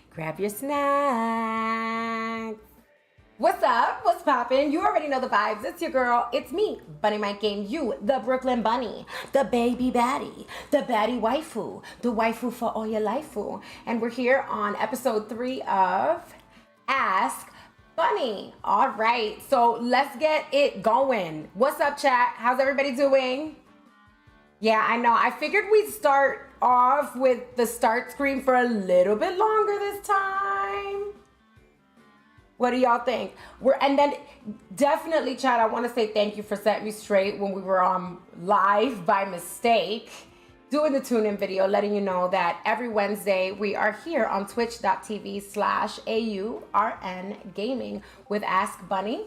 Grab your snacks. What's up? What's poppin'? You already know the vibes. It's your girl. It's me, Bunny Mike Game. You, the Brooklyn Bunny, the baby baddie, the baddie waifu, the waifu for all your lifeu. And we're here on episode 3 of Ask Bunny. All right, so let's get it going. What's up, chat? How's everybody doing? Yeah, I know. I figured we'd start off with the start screen for a little bit longer this time. What do y'all think? And then definitely, chat, I want to say thank you for setting me straight when we were on live by mistake doing the tune-in video, letting you know that every Wednesday we are here on twitch.tv/AURN Gaming with Ask Bunny.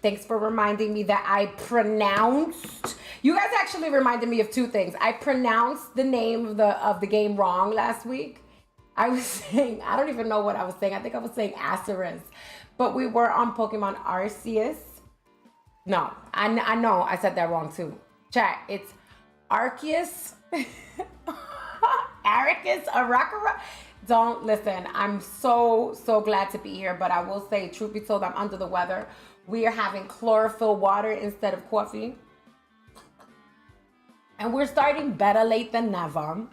Thanks for reminding me that I pronounced. You guys actually reminded me of two things. I pronounced the name of the game wrong last week. I was saying, I don't even know what I was saying. I think I was saying Acerus. But we were on Pokemon Arceus. No, I know I said that wrong too. Chat, it's Arceus. Arceus, Arakara. Don't listen. I'm so glad to be here. But I will say, truth be told, I'm under the weather. We are having chlorophyll water instead of coffee. And we're starting better late than never.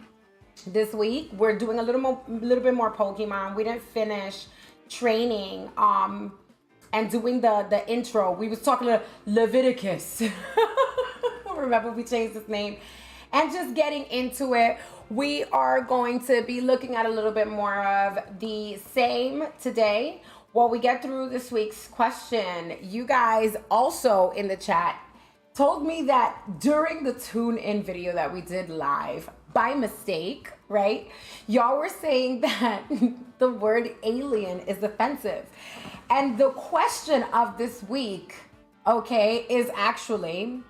This week, we're doing a little bit more Pokemon. We didn't finish training and doing the intro. We was talking to Leviticus. Remember, we changed his name. And just getting into it, we are going to be looking at a little bit more of the same today. While we get through this week's question, you guys also in the chat told me that during the tune-in video that we did live, by mistake, right? Y'all were saying that the word alien is offensive. And the question of this week, okay, is actually,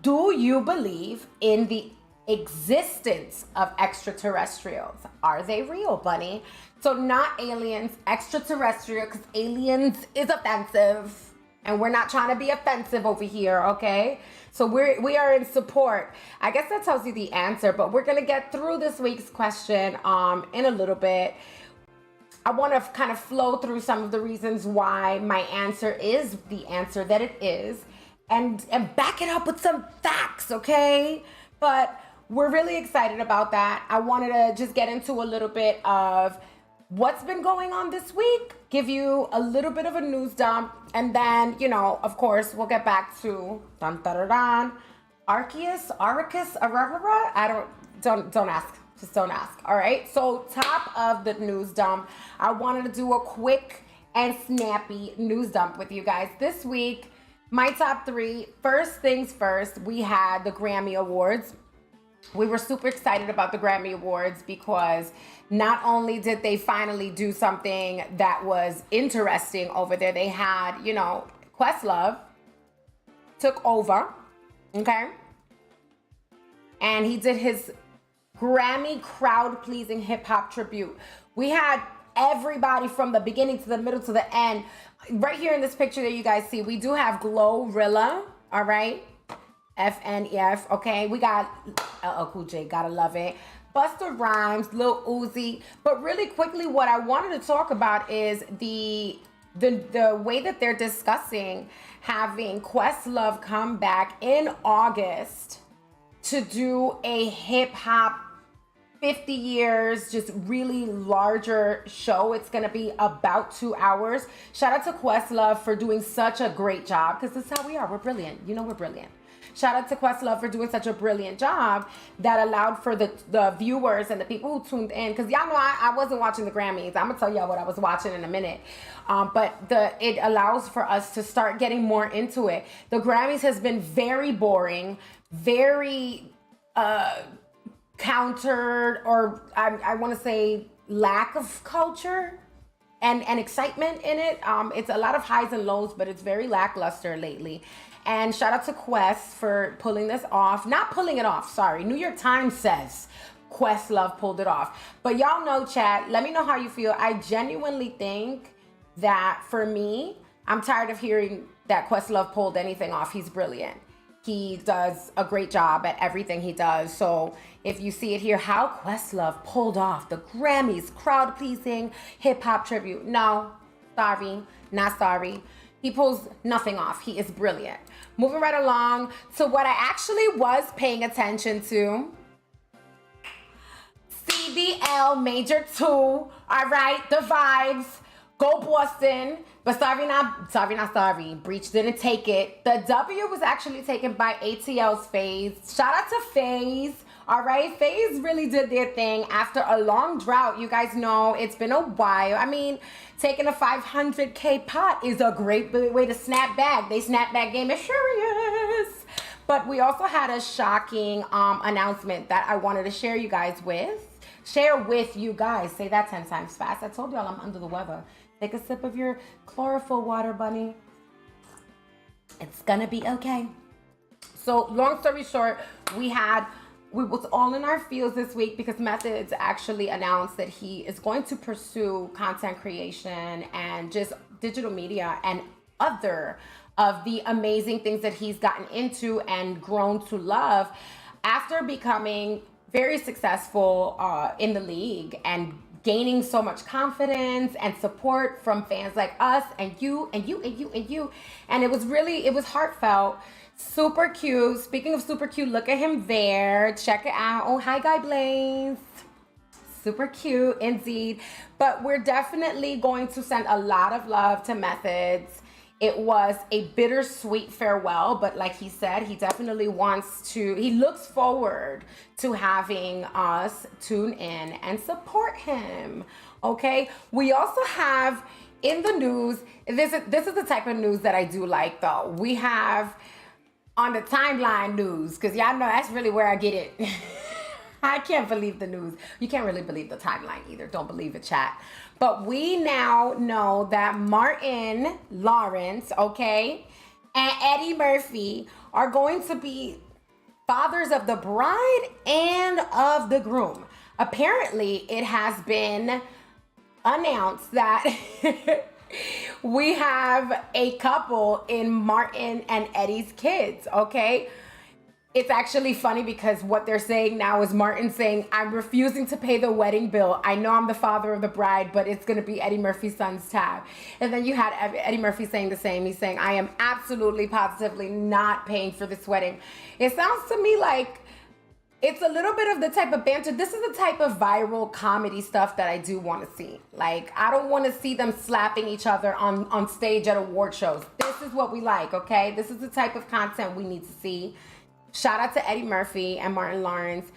do you believe in the existence of extraterrestrials? Are they real, Bunny? So not aliens, extraterrestrial, because aliens is offensive. And we're not trying to be offensive over here, okay? So we are in support. I guess that tells you the answer, but we're gonna get through this week's question in a little bit. I want to kind of flow through some of the reasons why my answer is the answer that it is, and back it up with some facts, okay? But we're really excited about that. I wanted to just get into a little bit of what's been going on this week, give you a little bit of a news dump, and then, you know, of course, we'll get back to Arceus, Aurora. Don't ask. Just don't ask. All right. So top of the news dump, I wanted to do a quick and snappy news dump with you guys this week. My top 3. First things first, we had the Grammy Awards. We were super excited about the Grammy Awards because not only did they finally do something that was interesting over there, they had, you know, Questlove took over, okay? And he did his Grammy crowd-pleasing hip-hop tribute. We had everybody from the beginning to the middle to the end. Right here in this picture that you guys see, we do have Glorilla, all right? FNEF, okay? We got LL Cool J, gotta love it. Busta Rhymes, Lil Uzi. But really quickly, what I wanted to talk about is the way that they're discussing having Questlove come back in August to do a hip hop 50 years, just really larger show. It's gonna be about 2 hours. Shout out to Questlove for doing such a great job, because this is how we are. We're brilliant. You know we're brilliant. Shout out to Questlove for doing such a brilliant job that allowed for the viewers and the people who tuned in. Because y'all know I wasn't watching the Grammys. I'm going to tell y'all what I was watching in a minute. But it allows for us to start getting more into it. The Grammys has been very boring, very countered, or I want to say lack of culture and excitement in it. It's a lot of highs and lows, but it's very lackluster lately. And shout out to Quest for pulling this off. Not pulling it off, sorry. New York Times says Questlove pulled it off. But y'all know, chat, let me know how you feel. I genuinely think that for me, I'm tired of hearing that Questlove pulled anything off. He's brilliant. He does a great job at everything he does. So if you see it here, how Questlove pulled off the Grammys crowd pleasing hip hop tribute. No, sorry, not sorry. He pulls nothing off. He is brilliant. Moving right along to what I actually was paying attention to. CDL Major 2. All right, the vibes. Go Boston. But sorry. Breach didn't take it. The W was actually taken by ATL's FaZe. Shout out to FaZe. All right, FaZe really did their thing after a long drought. You guys know it's been a while. I mean, taking a 500K pot is a great way to snap back. They snap back game is furious. But we also had a shocking announcement that I wanted to share with you guys. Say that 10 times fast. I told y'all I'm under the weather. Take a sip of your chlorophyll water, bunny. It's gonna be okay. So long story short, we was all in our fields this week because Methods actually announced that he is going to pursue content creation and just digital media and other of the amazing things that he's gotten into and grown to love after becoming very successful in the league and gaining so much confidence and support from fans like us and you. And it was heartfelt, super cute. Speaking of super cute, look at him there. Check it out. Oh, hi, Guy Blaze. Super cute indeed. But we're definitely going to send a lot of love to Methods. It was a bittersweet farewell, but like he said, he definitely he looks forward to having us tune in and support him, okay? We also have in the news, this is the type of news that I do like though. We have on the timeline news, because y'all know that's really where I get it. I can't believe the news. You can't really believe the timeline either. Don't believe it, chat. But we now know that Martin Lawrence, okay, and Eddie Murphy are going to be fathers of the bride and of the groom. Apparently, it has been announced that we have a couple in Martin and Eddie's kids, okay? It's actually funny because what they're saying now is Martin saying, I'm refusing to pay the wedding bill. I know I'm the father of the bride, but it's going to be Eddie Murphy's son's tab. And then you had Eddie Murphy saying the same. He's saying, I am absolutely, positively not paying for this wedding. It sounds to me like it's a little bit of the type of banter. This is the type of viral comedy stuff that I do want to see. Like, I don't want to see them slapping each other on stage at award shows. This is what we like, okay? This is the type of content we need to see. Shout out to Eddie Murphy and Martin Lawrence.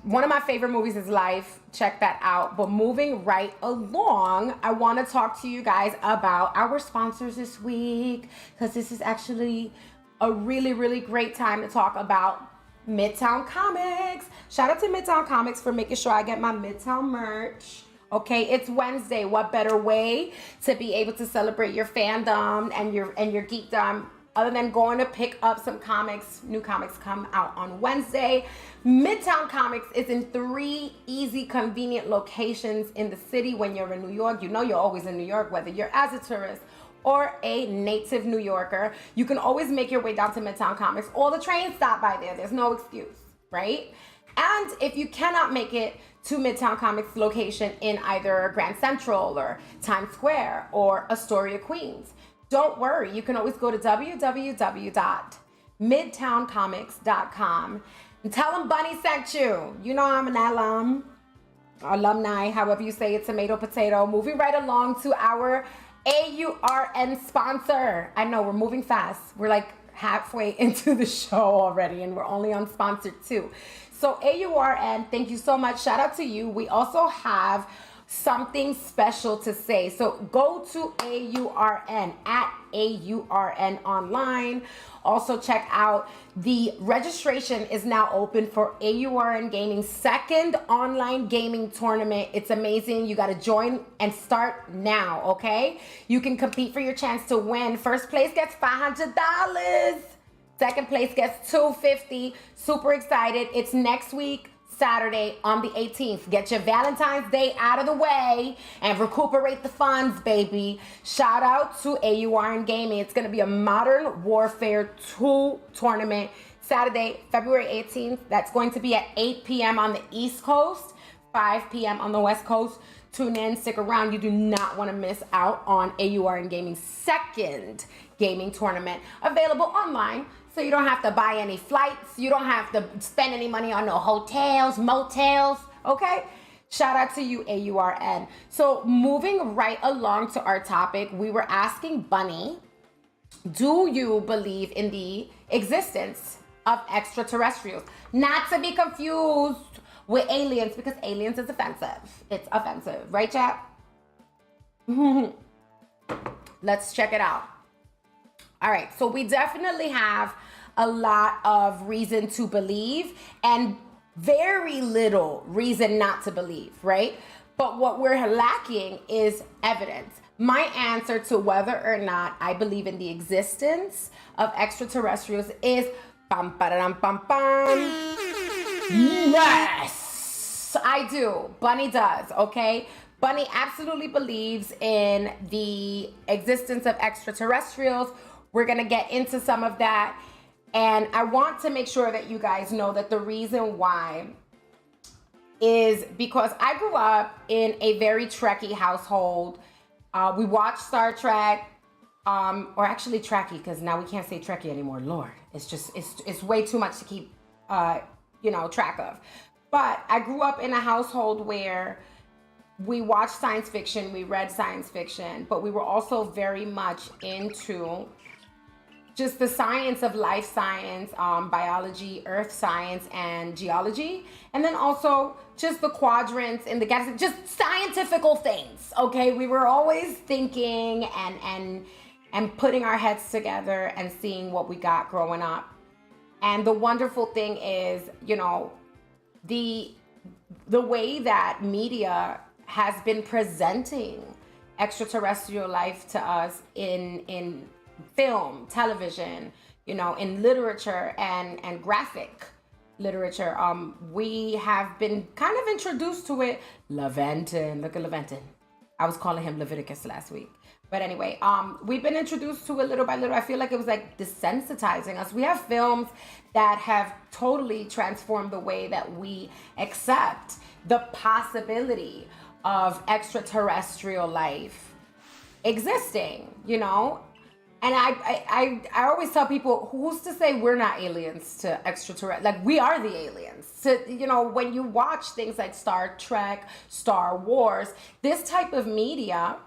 One of my favorite movies is Life. Check that out. But moving right along, I want to talk to you guys about our sponsors this week, because this is actually a really, really great time to talk about Midtown Comics. Shout out to Midtown Comics for making sure I get my Midtown merch. Okay, it's Wednesday. What better way to be able to celebrate your fandom and your geekdom other than going to pick up some comics. New comics come out on Wednesday. Midtown Comics is in 3 easy, convenient locations in the city. When you're in New York, you know you're always in New York, whether you're as a tourist or a native New Yorker. You can always make your way down to Midtown Comics. All the trains stop by there. There's no excuse, right? And if you cannot make it to Midtown Comics location in either Grand Central or Times Square or Astoria, Queens, don't worry, you can always go to www.midtowncomics.com and tell them Bunny sent you. You know I'm an alumni, however you say it, tomato, potato. Moving right along to our AURN sponsor. I know, we're moving fast. We're like halfway into the show already and we're only on sponsor 2. So AURN, thank you so much. Shout out to you. We also have something special to say. So go to AURN at AURN online. Also check out the registration is now open for AURN Gaming's 2nd online gaming tournament. It's amazing. You got to join and start now, okay? You can compete for your chance to win. First place gets $500. Second place gets $250. Super excited. It's next week, Saturday on the 18th. Get your Valentine's Day out of the way and recuperate the funds, baby. Shout out to AUR and Gaming. It's going to be a Modern Warfare 2 tournament Saturday, February 18th. That's going to be at 8 p.m. on the East Coast, 5 p.m. on the West Coast. Tune in, stick around. You do not want to miss out on AUR and Gaming's second gaming tournament, available online. So you don't have to buy any flights. You don't have to spend any money on no hotels, motels, okay? Shout out to you, AURN. So moving right along to our topic, we were asking Bunny, do you believe in the existence of extraterrestrials? Not to be confused with aliens, because aliens is offensive. It's offensive, right, chat? Let's check it out. All right, so we definitely have a lot of reason to believe and very little reason not to believe, right? But what we're lacking is evidence. My answer to whether or not I believe in the existence of extraterrestrials is bum, ba-da-dum, bum, bum. Yes, I do. Bunny does, okay? Bunny absolutely believes in the existence of extraterrestrials. We're gonna get into some of that. And I want to make sure that you guys know that the reason why is because I grew up in a very Trekkie household. We watched Star Trek, or actually Trekkie, because now we can't say Trekkie anymore. Lord, it's way too much to keep, track of. But I grew up in a household where we watched science fiction, we read science fiction, but we were also very much into just the science of life science, biology, earth science, and geology. And then also just the quadrants in the galaxy, just scientifical things, okay? We were always thinking and putting our heads together and seeing what we got growing up. And the wonderful thing is, the way that media has been presenting extraterrestrial life to us in film, television, in literature and graphic literature. We have been kind of introduced to it. Leventon, look at Leventon. I was calling him Leviticus last week. But anyway, we've been introduced to it little by little. I feel like it was like desensitizing us. We have films that have totally transformed the way that we accept the possibility of extraterrestrial life existing, And I always tell people, who's to say we're not aliens to extraterrestrial? Like, we are the aliens. So, when you watch things like Star Trek, Star Wars, this type of media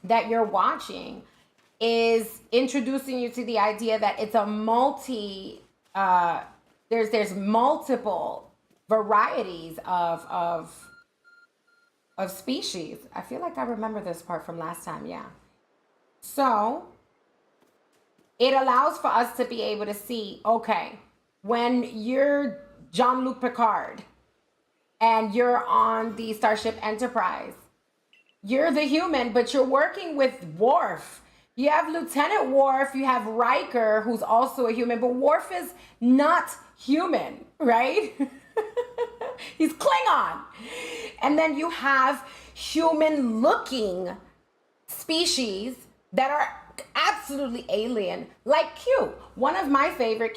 that you're watching is introducing you to the idea that it's a there's multiple varieties of species. I feel like I remember this part from last time, yeah. So it allows for us to be able to see, okay, when you're Jean-Luc Picard and you're on the Starship Enterprise, you're the human, but you're working with Worf. You have Lieutenant Worf, you have Riker, who's also a human, but Worf is not human, right? He's Klingon. And then you have human-looking species that are absolutely alien, like Q. One of my favorite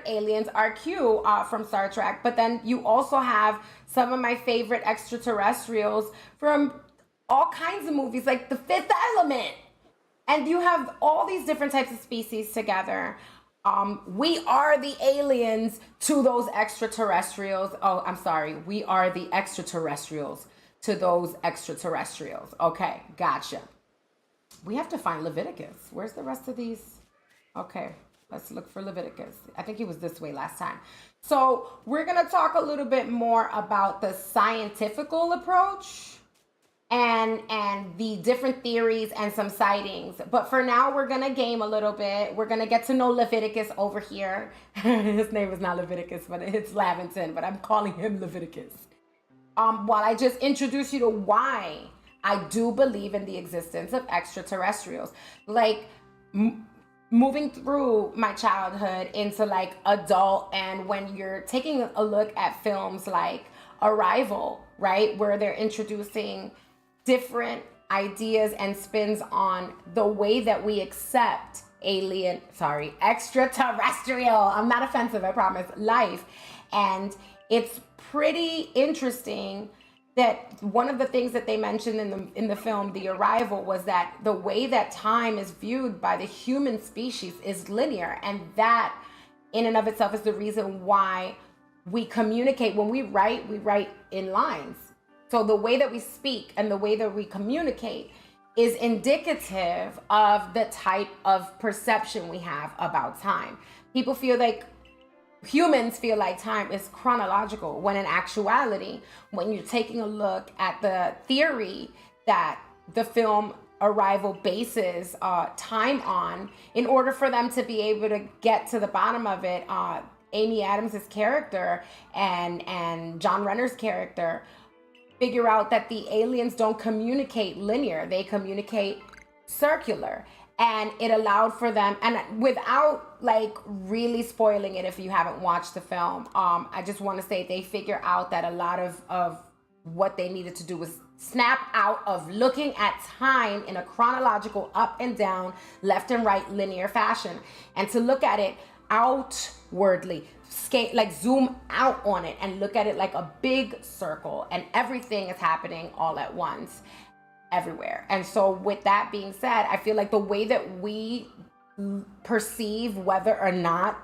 aliens are Q from Star Trek, but then you also have some of my favorite extraterrestrials from all kinds of movies, like The Fifth Element. And you have all these different types of species together. We are the aliens to those extraterrestrials. Oh, I'm sorry. We are the extraterrestrials to those extraterrestrials. Okay, gotcha. We have to find Leviticus. Where's the rest of these? Okay, let's look for Leviticus. I think he was this way last time. So we're going to talk a little bit more about the scientifical approach and the different theories and some sightings. But for now, we're going to game a little bit. We're going to get to know Leviticus over here. His name is not Leviticus, but it's Laventon, but I'm calling him Leviticus. While I just introduce you to why I do believe in the existence of extraterrestrials. Like, moving through my childhood into like adult, and when you're taking a look at films like Arrival, right, where they're introducing different ideas and spins on the way that we accept extraterrestrial, I'm not offensive, I promise, life. And it's pretty interesting that one of the things that they mentioned in the film The Arrival was that the way that time is viewed by the human species is linear, and that in and of itself is the reason why we communicate. When we write in lines. So the way that we speak and the way that we communicate is indicative of the type of perception we have about time. Humans feel like time is chronological, when in actuality, when you're taking a look at the theory that the film Arrival bases time on, in order for them to be able to get to the bottom of it, Amy Adams' character and John Renner's character figure out that the aliens don't communicate linear, they communicate circular. And it allowed for them, and without like really spoiling it if you haven't watched the film, I just want to say they figure out that a lot of what they needed to do was snap out of looking at time in a chronological up and down, left and right linear fashion, and to look at it outwardly, like zoom out on it and look at it like a big circle, and everything is happening all at once everywhere. And so with that being said, I feel like the way that we perceive whether or not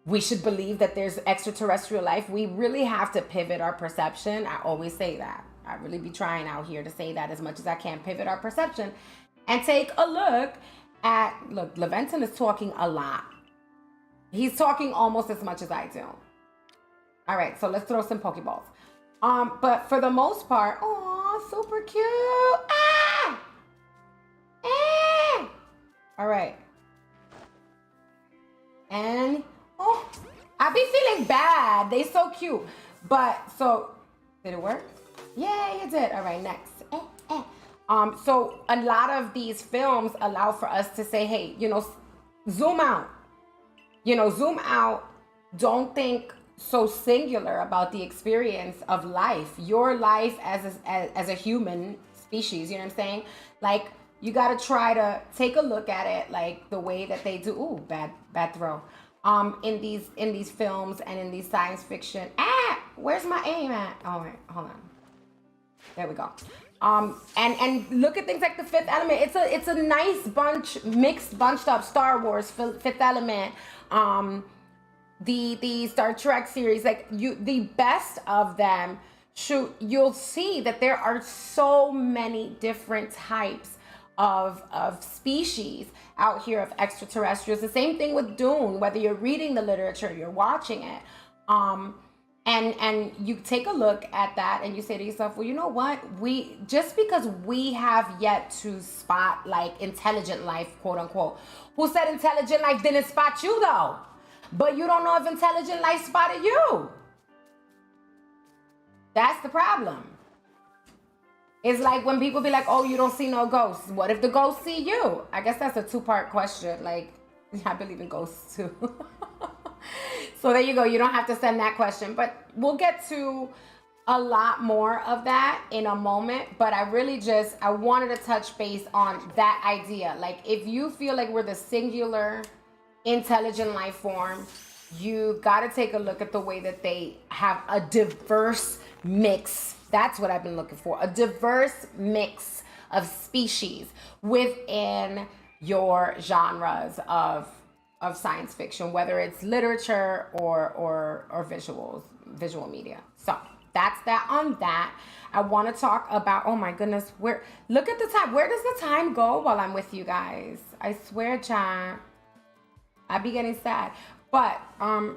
we should believe that there's extraterrestrial life, we really have to pivot our perception. I always say that. I really be trying out here to say that as much as I can, pivot our perception and take a look, Leventon is talking a lot. He's talking almost as much as I do. All right, so let's throw some Pokeballs. But for the most part, oh, super cute. Ah! Ah! All right. And, oh, I be feeling bad. They so cute. But, so, did it work? Yeah, it did. All right, next. So a lot of these films allow for us to say, hey, zoom out. Zoom out. Don't think so singular about the experience of life, your life as a human species. You know what I'm saying? Like, you got to try to take a look at it like the way that they do. Ooh, bad throw. In these films and in these science fiction. Where's my aim at? Oh, wait, hold on. There we go. And look at things like The Fifth Element. It's a nice bunched up Star Wars, Fifth Element. The Star Trek series, like the best of them. You'll see that there are so many different types of species out here of extraterrestrials. The same thing with Dune, whether you're reading the literature, you're watching it. And you take a look at that and you say to yourself, well, you know what? Just because we have yet to spot like intelligent life, quote unquote, who said intelligent life didn't spot you though? But you don't know if intelligent life spotted you. That's the problem. It's like when people be like, oh, you don't see no ghosts. What if the ghosts see you? I guess that's a two-part question. Like, I believe in ghosts too. So there you go. You don't have to send that question. But we'll get to a lot more of that in a moment. But I wanted to touch base on that idea. Like, if you feel like we're the singular intelligent life form, you got to take a look at the way that they have a diverse mix. That's what I've been looking for. A diverse mix of species within your genres of science fiction, whether it's literature or visual media. So that's that on that. I want to talk about, oh my goodness, look at the time. Where does the time go while I'm with you guys? I swear, John, I be getting sad. But I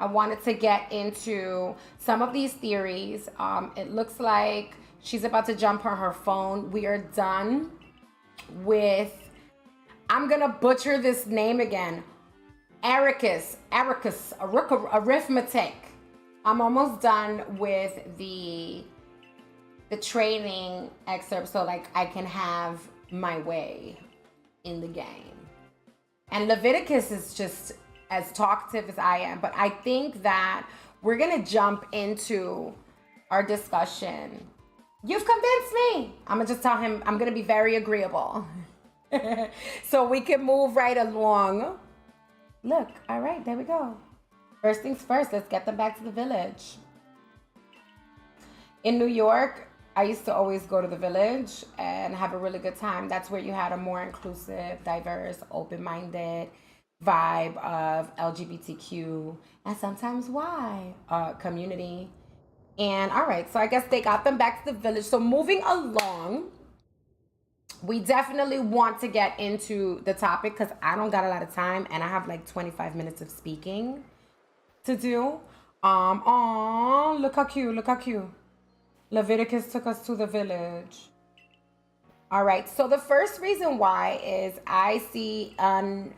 wanted to get into some of these theories. It looks like she's about to jump on her phone. We are done with, I'm going to butcher this name again, Aricus, arithmetic. I'm almost done with the the training excerpt so like I can have my way in the game. And Leviticus is just as talkative as I am, but I think that we're gonna jump into our discussion. You've convinced me. I'm gonna just tell him I'm gonna be very agreeable. So we can move right along. Look, all right, there we go. First things first, let's get them back to the village. In New York, I used to always go to the village and have a really good time. That's where you had a more inclusive, diverse, open-minded vibe of LGBTQ and sometimes Y community. And all right, so I guess they got them back to the village. So moving along, we definitely want to get into the topic because I don't got a lot of time and I have like 25 minutes of speaking to do. Oh, look how cute, look how cute. Leviticus took us to the village. All right, so the first reason why is I see an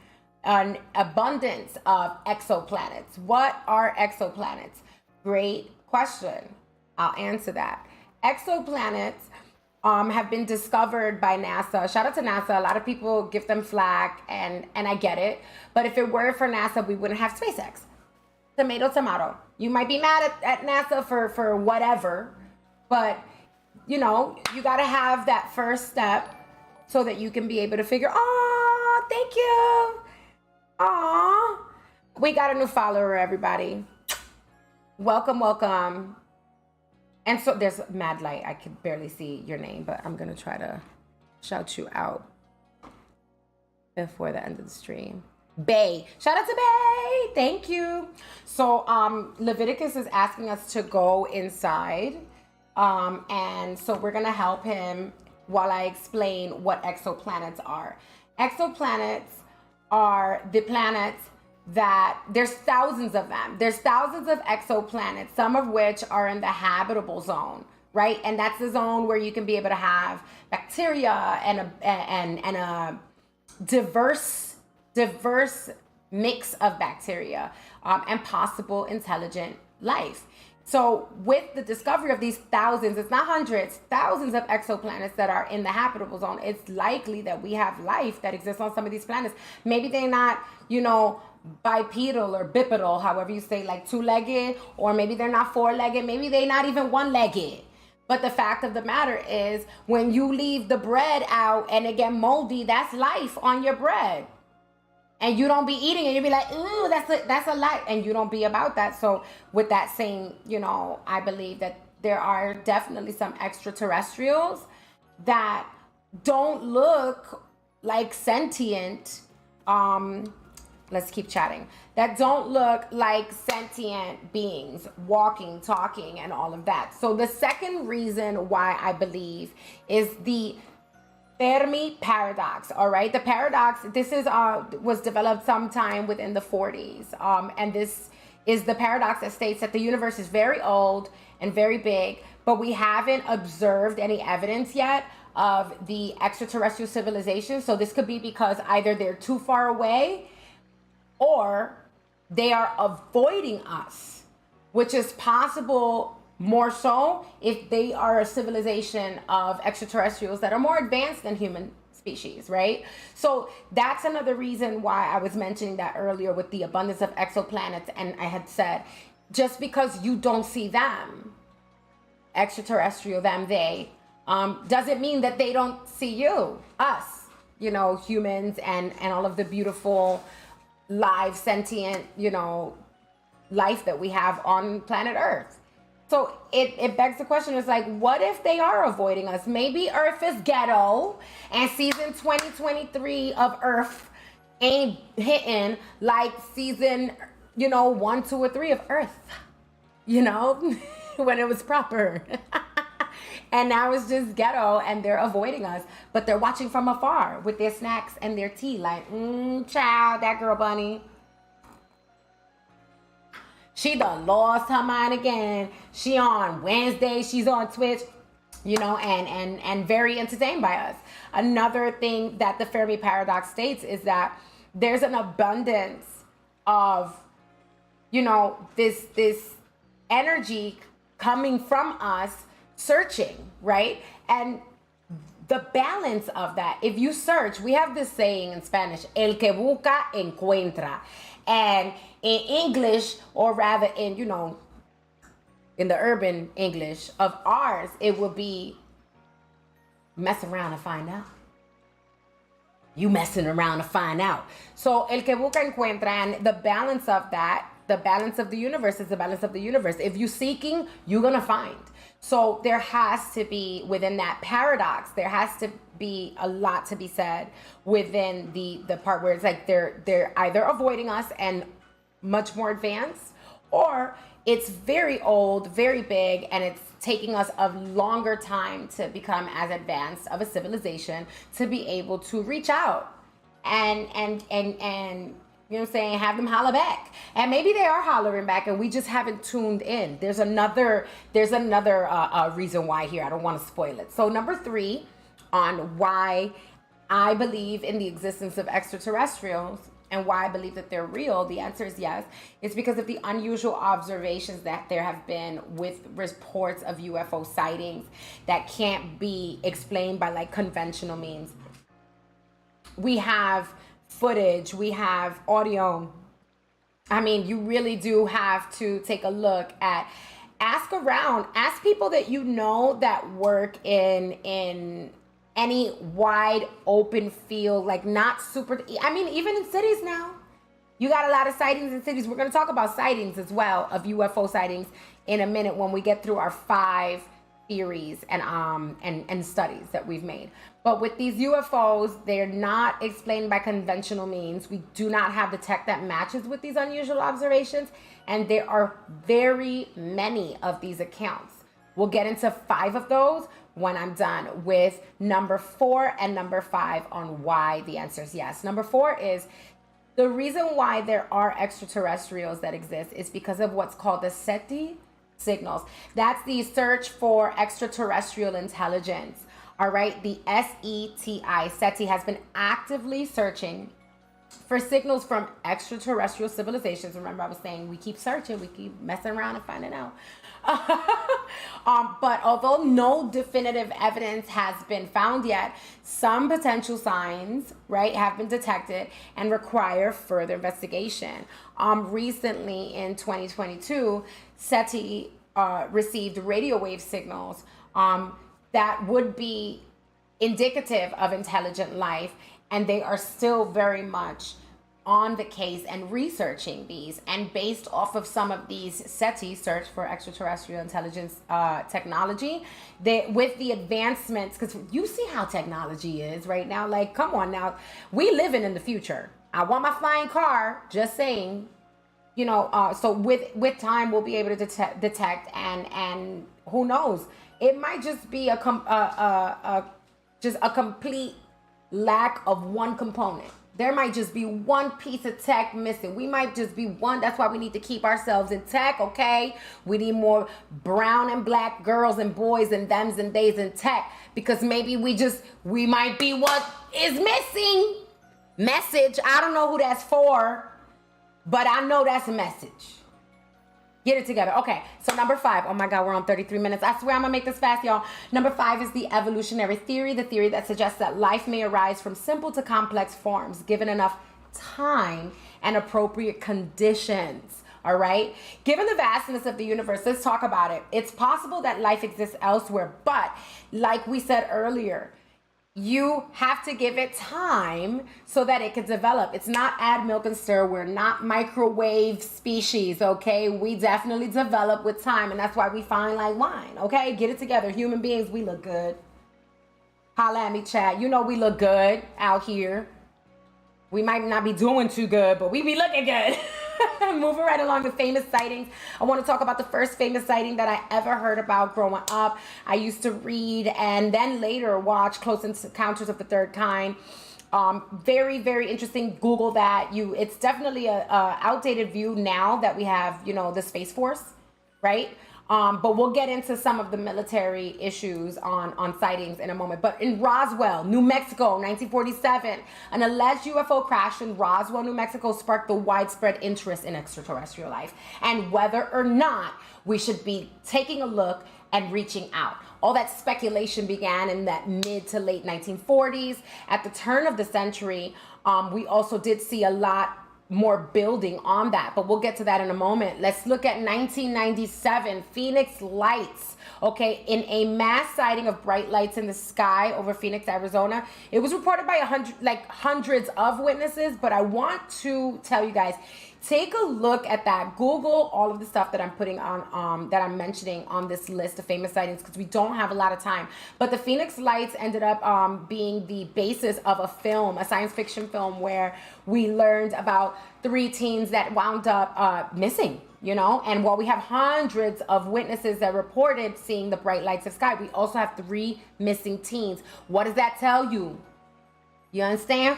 abundance of exoplanets. What are exoplanets? Great question. I'll answer that. Exoplanets have been discovered by NASA. Shout out to NASA. A lot of people give them flack, and I get it. But if it were for NASA, we wouldn't have SpaceX. Tomato, tomato. You might be mad at NASA for whatever, but you know, you got to have that first step so that you can be able to figure, oh, thank you. Oh, we got a new follower, everybody. Welcome, welcome. And so there's mad light. I can barely see your name, but I'm going to try to shout you out before the end of the stream. Bay. Shout out to Bay. Thank you. So Leviticus is asking us to go inside. And so we're going to help him while I explain what exoplanets are. Exoplanets are the planets that there's thousands of them. There's thousands of exoplanets, some of which are in the habitable zone, right? And that's the zone where you can be able to have bacteria and a diverse mix of bacteria and possible intelligent life. So with the discovery of these thousands, it's not hundreds, thousands of exoplanets that are in the habitable zone, it's likely that we have life that exists on some of these planets. Maybe they're not, you know, bipedal or bipedal, however you say, like two-legged, or maybe they're not four-legged, maybe they're not even one-legged. But the fact of the matter is, when you leave the bread out and it get moldy, that's life on your bread. And you don't be eating it, you'll be like, ooh, that's a life, and you don't be about that. So with that saying, you know, I believe that there are definitely some extraterrestrials that don't look like sentient, let's keep chatting, that don't look like sentient beings, walking, talking, and all of that. So the second reason why I believe is the Fermi paradox. All right, the paradox, this is was developed sometime within the 40s, and this is the paradox that states that the universe is very old and very big, but we haven't observed any evidence yet of the extraterrestrial civilization. So this could be because either they're too far away or they are avoiding us, which is possible more so if they are a civilization of extraterrestrials that are more advanced than human species, right? So that's another reason why I was mentioning that earlier with the abundance of exoplanets. And I had said, just because you don't see them, extraterrestrial, them, they, doesn't mean that they don't see you, us, you know, humans and all of the beautiful live sentient, you know, life that we have on planet Earth. So it begs the question, it's like, what if they are avoiding us? Maybe Earth is ghetto and season 2023 of Earth ain't hitting like season, you know, 1, 2, or 3 of Earth, you know, when it was proper. And now it's just ghetto and they're avoiding us, but they're watching from afar with their snacks and their tea like, child, that girl bunny. She done lost her mind again. She on Wednesday, she's on Twitch, you know, and very entertained by us. Another thing that the Fermi paradox states is that there's an abundance of, you know, this energy coming from us searching, right? And the balance of that, if you search, we have this saying in Spanish, el que busca encuentra. And in English, or rather in, in the urban English of ours, it would be mess around and find out. You messing around to find out. So el que busca encuentra, and the balance of that, the balance of the universe is the balance of the universe. If you're seeking, you're gonna find. So there has to be, within that paradox, there has to be a lot to be said within the part where it's like they're either avoiding us and much more advanced, or it's very old, very big, and it's taking us a longer time to become as advanced of a civilization to be able to reach out and you know what I'm saying, have them holler back. And maybe they are hollering back and we just haven't tuned in. There's another reason why here. I don't want to spoil it. So number 3 on why I believe in the existence of extraterrestrials and why I believe that they're real, the answer is yes. It's because of the unusual observations that there have been with reports of UFO sightings that can't be explained by like conventional means. We have footage, we have audio. I mean, you really do have to take a look at, ask around, ask people that you know that work in any wide open field, like not super, I mean, even in cities now, you got a lot of sightings in cities. We're going to talk about sightings as well, of UFO sightings in a minute when we get through our 5 theories and studies that we've made. But with these UFOs, they're not explained by conventional means. We do not have the tech that matches with these unusual observations, and there are very many of these accounts. We'll get into 5 of those when I'm done with number 4 and number 5 on why the answer is yes. Number 4 is the reason why there are extraterrestrials that exist is because of what's called the SETI signals. That's the search for extraterrestrial intelligence. All right, the SETI has been actively searching for signals from extraterrestrial civilizations. Remember, I was saying we keep searching, we keep messing around and finding out. But although no definitive evidence has been found yet, some potential signs, right, have been detected and require further investigation. Recently in 2022, SETI received radio wave signals that would be indicative of intelligent life, and they are still very much on the case and researching these. And based off of some of these SETI, search for extraterrestrial intelligence technology, with the advancements, because you see how technology is right now, like, come on now, we living in the future. I want my flying car, just saying, so with time we'll be able to detect and who knows, it might just be just a complete lack of one component. There might just be one piece of tech missing. We might just be one. That's why we need to keep ourselves in tech, okay? We need more brown and black girls and boys and thems and theys in tech, because maybe we might be what is missing. Message. I don't know who that's for, but I know that's a message. Get it together. Okay, so number 5. Oh my God, we're on 33 minutes. I swear I'm gonna make this fast, y'all. Number 5 is the evolutionary theory, the theory that suggests that life may arise from simple to complex forms, given enough time and appropriate conditions. All right? Given the vastness of the universe, let's talk about it. It's possible that life exists elsewhere, but like we said earlier, you have to give it time so that it can develop. It's not add milk and stir. We're not microwave species, okay? We definitely develop with time, and that's why we fine like wine, okay? Get it together. Human beings, we look good. Holla at me, chat. You know we look good out here. We might not be doing too good, but we be looking good. Moving right along to famous sightings. I want to talk about the first famous sighting that I ever heard about growing up. I used to read and then later watch Close Encounters of the Third Kind. Very, very interesting. Google that. It's definitely a outdated view now that we have, the Space Force, right? But we'll get into some of the military issues on sightings in a moment. But in Roswell, New Mexico, 1947, an alleged UFO crash in Roswell, New Mexico sparked the widespread interest in extraterrestrial life and whether or not we should be taking a look and reaching out. All that speculation began in that mid to late 1940s. At the turn of the century, we also did see a lot more building on that, but we'll get to that in a moment. Let's look at 1997, Phoenix Lights. Okay, in a mass sighting of bright lights in the sky over Phoenix, Arizona. It was reported by hundreds of witnesses, but I want to tell you guys, take a look at that. Google all of the stuff that I'm putting on, that I'm mentioning on this list of famous sightings, because we don't have a lot of time. But the Phoenix Lights ended up being the basis of a film, a science fiction film, where we learned about 3 teens that wound up missing. You know, and while we have hundreds of witnesses that reported seeing the bright lights of sky, we also have 3 missing teens. What does that tell you? You understand?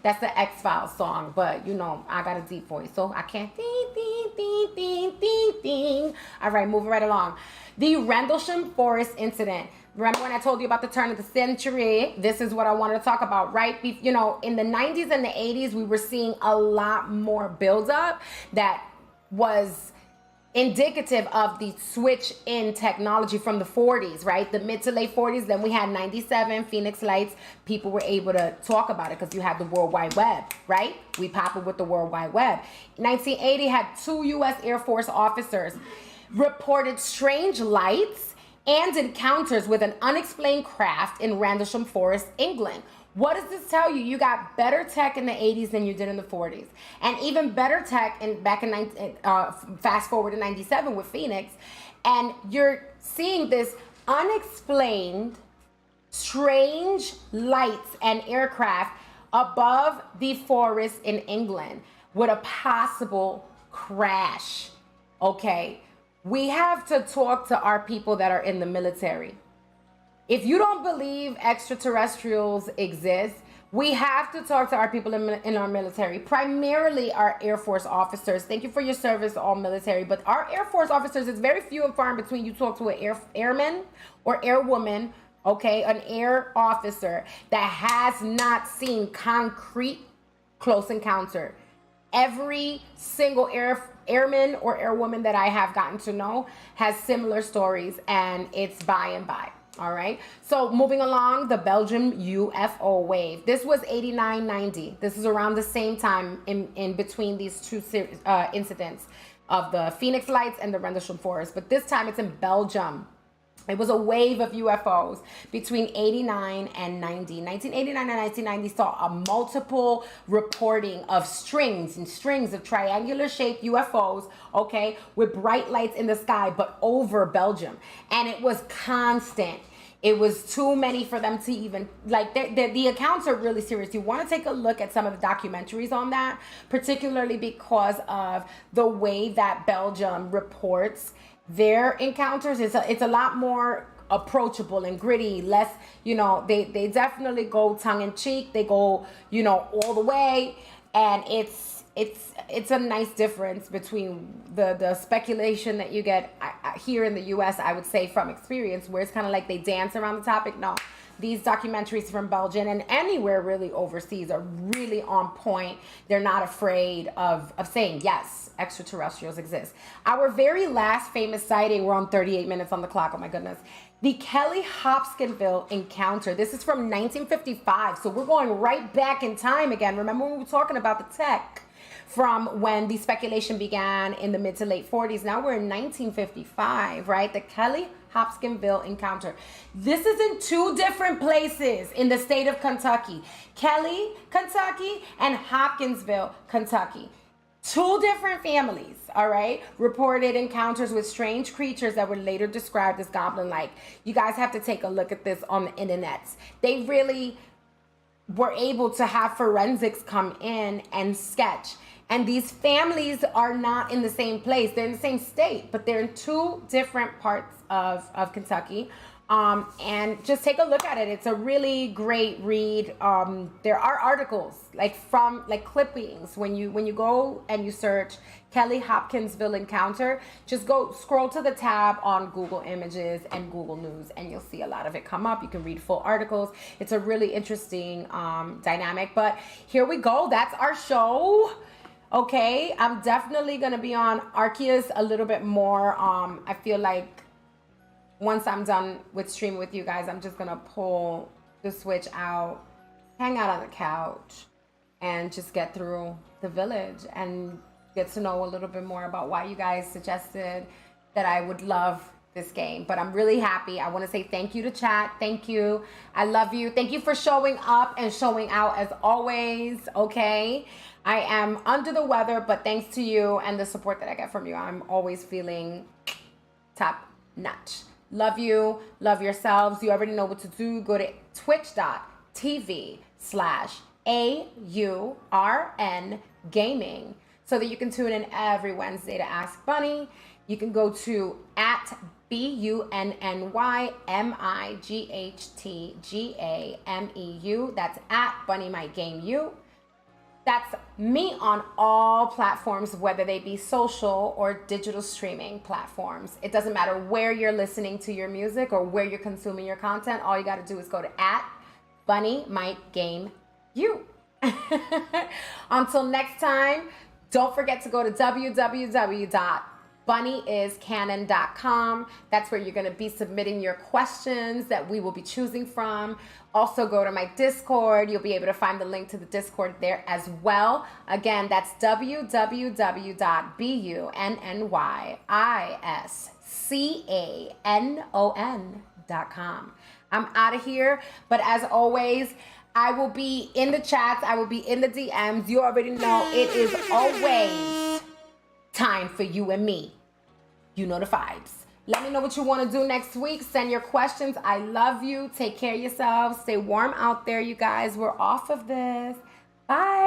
That's the X-Files song, but you know, I got a deep voice, so I can't ding, ding, ding, ding, ding, ding. All right, moving right along. The Rendlesham Forest incident. Remember when I told you about the turn of the century? This is what I wanted to talk about, right? You know, in the 90s and the 80s, we were seeing a lot more buildup that was indicative of the switch in technology from the 40s, right? The mid to late 40s. Then we had 97 Phoenix Lights. People were able to talk about it because you had the World Wide Web, right? We pop it with the World Wide Web. 1980 had 2 U.S. Air Force officers reported strange lights and encounters with an unexplained craft in Rendlesham Forest, England. What does this tell you? You got better tech in the 80s than you did in the 40s. And even better tech fast forward to 97 with Phoenix. And you're seeing this unexplained, strange lights and aircraft above the forest in England with a possible crash. Okay. We have to talk to our people that are in the military. If you don't believe extraterrestrials exist, we have to talk to our people in our military, primarily our Air Force officers. Thank you for your service, all military. But our Air Force officers, it's very few and far in between you talk to an airman or airwoman, okay, an air officer that has not seen concrete close encounter. Every single airman or airwoman that I have gotten to know has similar stories, and it's by and by. All right. So moving along, the Belgium UFO wave. This was 89-90. This is around the same time in between these 2 incidents of the Phoenix Lights and the Rendlesham Forest. But this time it's in Belgium. It was a wave of UFOs between 89 and 90. 1989 and 1990 saw a multiple reporting of strings of triangular shaped UFOs, okay, with bright lights in the sky, but over Belgium. And it was constant. It was too many for them to even, like, the accounts are really serious. You want to take a look at some of the documentaries on that, particularly because of the way that Belgium reports their encounters. It's a lot more approachable and gritty, less, you know, they definitely go tongue in cheek. They go, you know, all the way. And it's a nice difference between the speculation that you get here in the US, I would say, from experience, where it's kind of like they dance around the topic. No, these documentaries from Belgium and anywhere really overseas are really on point. They're not afraid of saying, yes, extraterrestrials exist. Our very last famous sighting, we're on 38 minutes on the clock, oh my goodness. The Kelly Hopkinsville encounter. This is from 1955. So we're going right back in time again. Remember when we were talking about the tech from when the speculation began in the mid to late 40s. Now we're in 1955, right? The Kelly Hopkinsville encounter. This is in 2 different places in the state of Kentucky. Kelly, Kentucky, and Hopkinsville, Kentucky. 2 different families, all right, reported encounters with strange creatures that were later described as goblin-like. You guys have to take a look at this on the internet. They really were able to have forensics come in and sketch. And these families are not in the same place. They're in the same state, but they're in 2 different parts of Kentucky. And just take a look at it. It's a really great read. There are articles from clippings when you go and you search Kelly Hopkinsville encounter. Just go scroll to the tab on Google Images and Google News, and you'll see a lot of it come up. You can read full articles. It's a really interesting dynamic. But here we go. That's our show. Okay, I'm definitely gonna be on Arceus a little bit more. I feel like once I'm done with streaming with you guys, I'm just gonna pull the Switch out, hang out on the couch, and just get through the village and get to know a little bit more about why you guys suggested that I would love this game. But I'm really happy. I want to say thank you to chat. Thank you. I love you. Thank you for showing up and showing out as always. Okay. I am under the weather, but thanks to you and the support that I get from you, I'm always feeling top notch. Love you. Love yourselves. You already know what to do. Go to twitch.tv/AURN Gaming so that you can tune in every Wednesday to Ask Bunny. You can go to @BUNNYMIGHTGAMEU. That's @BunnyMightGameU. That's me on all platforms, whether they be social or digital streaming platforms. It doesn't matter where you're listening to your music or where you're consuming your content. All you got to do is go to @BunnyMightGameU. Until next time, don't forget to go to www.bunnyiscanon.com. That's where you're going to be submitting your questions that we will be choosing from. Also go to my Discord. You'll be able to find the link to the Discord there as well. Again, that's www.bunnyiscanon.com. I'm out of here, but as always, I will be in the chats. I will be in the DMs. You already know it is always time for you and me. You know the vibes. Let me know what you want to do next week. Send your questions. I love you. Take care of yourselves. Stay warm out there, you guys. We're off of this. Bye.